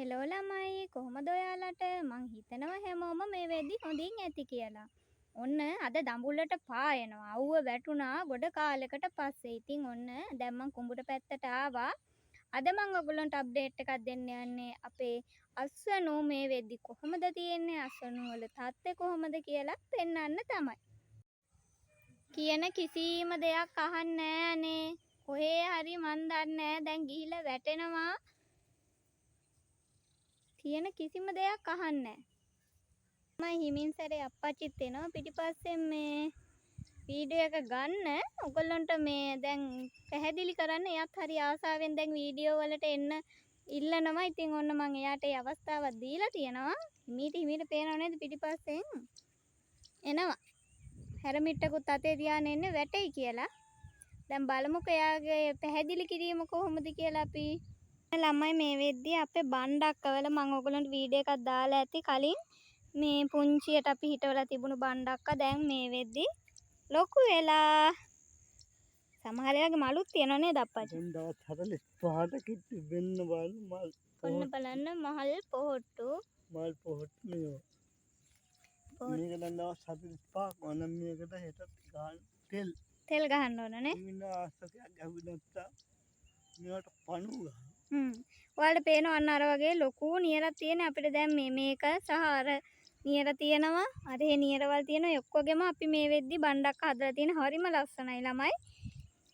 Hello ළමයි කොහොමද ඔයාලට මං හිතනවා හැමෝම මේ වෙද්දි හොඳින් ඇති කියලා. ඔන්න අද දඹුල්ලට පායනවා. අවුව වැටුණා ගොඩ කාලෙකට පස්සේ. ඉතින් ඔන්න දැන් මං කුඹුර පැත්තට ආවා. අද මං ඔයගොල්ලන්ට අප්ඩේට් එකක් දෙන්න යන්නේ අපේ අස්වනු මේ වෙද්දි කොහොමද තියෙන්නේ අස්වනු වල තත්ත්වය කොහොමද කියලා පෙන්වන්න තමයි. කියන කිසිම දෙයක් අහන්නේ නෑනේ. කොහේ හරි මන් දන්නේ දැන් ගිහිල්ලා වැටෙනවා. කියන කිසිම දෙයක් අහන්නේ නැහැ. මම හිමින් සැරේ අප්පච්චිත් එනවා පිටිපස්සෙන් මේ වීඩියෝ එක ගන්න. ඔයගොල්ලන්ට මේ දැන් පැහැදිලි කරන්න එයාත් හරි ආසාවෙන් දැන් වීඩියෝ වලට එන්න ඉල්ලනවා. ඉතින් ඔන්න මම එයාට ඒ අවස්ථාවක් දීලා තියෙනවා. හිමීට පේනව නේද පිටිපස්සෙන් එනවා. හැරමිට්ටකුත් අතේ තියාගෙන එන්නේ වැටෙයි කියලා. දැන් බලමුකෝ එයාගේ පැහැදිලි කිරීම කොහොමද කියලා අපි ළමයි මේ වෙද්දී අපේ බණ්ඩක්කවල මම ඔයගොල්ලන්ට වීඩියෝ එකක් දාලා ඇති කලින් මේ පුංචියට අපි හිටවලා තිබුණු බණ්ඩක්ක දැන් මේ වෙද්දී ලොකු වෙලා සමහර වෙලාවගේ මලුත් තියෙනව නේද අප්පච්චි? දැන් දවස් 45ට කිට්ටු වෙන්න බලන්න මල් ඔන්න බලන්න මහල් පොහොට්ටු මේවා. මේක දැන් දවස් 45ක් වන්න මේකට හෙට ගන්න තෙල් ගහන්න ඕන නේ. ඉන්න ආස්තකයක් ගැහුවේ නැත්තම් මේවට පණු ගහනවා. ඔයාලට පේනවා අන්න අර වගේ ලොකු නියරක් තියෙන අපිට දැන් මේක සහ අර නියර තියෙනවා. අර ඒ නියරවල් තියෙනවා. ඔක්කොගෙම අපි මේ වෙද්දි බණ්ඩක් හදලා තියෙන හරිම ලස්සනයි ළමයි.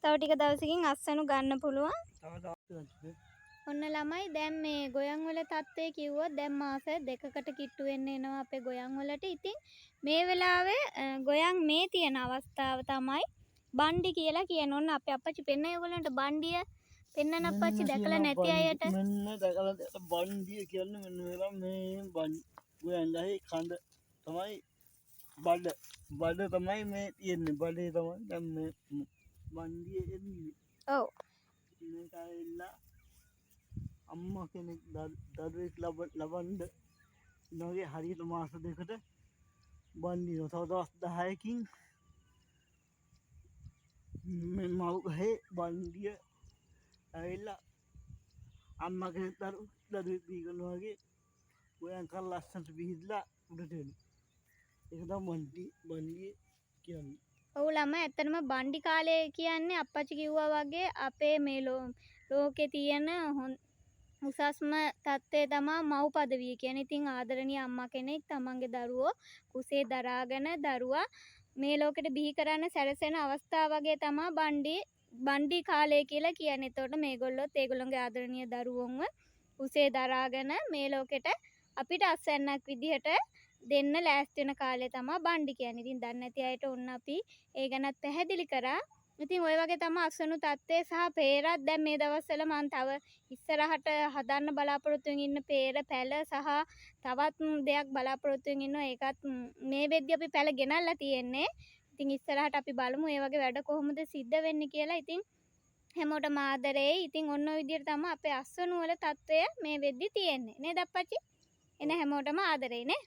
තව ටික දවසකින් අස්වනු ගන්න පුළුවන්. ඔන්න ළමයි දැන් මේ ගොයන් වල තත්ත්වය කිව්වොත් දැන් මාස 2කට කිට්ටු වෙන්න එනවා අපේ ගොයන් වලට. ඉතින් මේ වෙලාවේ ගොයන් මේ තියෙන අවස්ථාව තමයි බණ්ඩි කියලා කියන. ඔන්න අපේ අප්පච්චි පෙන්නයි ඔයගොල්ලන්ට බණ්ඩිය පෙන්නන අප්පච්චි දැකලා නැති අයට. මෙන්න දැකලා බණ්ඩිය කියන්නේ මෙන්න මේවා මේ ගොයන්ලයි කඳ තමයි බඩ තමයි මේ තියෙන්නේ. බඩේ තමයි දැන් මේ බණ්ඩිය එන්නේ. ඔව්. මේක ඇවිල්ලා අම්මා කෙනෙක් දරුවෙක් ලබන්න ඉන්නගේ හරියට මාස 2කට බණ්ඩිය. තව දවස් 10කින් මේ මව් ගහේ බණ්ඩිය ඇවිල්ලා අම්මා කෙනෙක් දරුවෙක් බීගනවා වගේ ගොයන් කල් ලස්සනට බිහිදලා උඩට එනවා. ඒක තමයි බණ්ඩිය කියන්නේ. ඔව් ළමයි ඇත්තටම බණ්ඩි කාලය කියන්නේ අප්පච්චි කිව්වා වගේ අපේ මේ ලෝකේ තියෙන උසස්ම තත්ත්වය තමයි මව් පදවිය කියන්නේ. ඉතින් ආදරණීය අම්මා කෙනෙක් තමන්ගේ දරුවෝ කුසේ දරාගෙන දරුවා මේ ලෝකෙට බිහි කරන්න සැරසෙන අවස්ථාව වගේ තමයි බණ්ඩි කාලය කියලා කියන්නේ. එතකොට මේගොල්ලොත් ඒගොල්ලන්ගේ ආදරණීය දරුවොන්ව කුසේ දරාගෙන මේ ලෝකෙට අපිට අස්වැන්නක් විදිහට දෙන්න ලෑස්ති වෙන කාලය තමයි බණ්ඩි කියන්නේ. ඉතින් දන්නේ නැති අයට ඔන්න අපි ඒ ගැනත් පැහැදිලි කරා. ඉතින් ওই වගේ තමයි අස්වනු තත්ත්වය සහ peerත් දැන් මේ දවස්වල මම තව ඉස්සරහට හදන්න බලාපොරොත්තු වෙමින් ඉන්න peer පැල සහ තවත් දෙයක් බලාපොරොත්තු වෙමින් ඉන්නවා. ඒකත් මේ වෙද්දි අපි පැල ගෙනල්ලා තියෙන්නේ. ඉතින් ඉස්සරහට අපි බලමු මේ වගේ වැඩ කොහොමද සිද්ධ වෙන්නේ කියලා. ඉතින් හැමෝටම ආදරෙයි. ඉතින් ඔන්න ඔය විදිහට තමයි අපේ අස්වනු වල තත්ත්වය මේ වෙද්දි තියෙන්නේ. නේද අප්පච්චි? එන හැමෝටම ආදරෙයි නේ.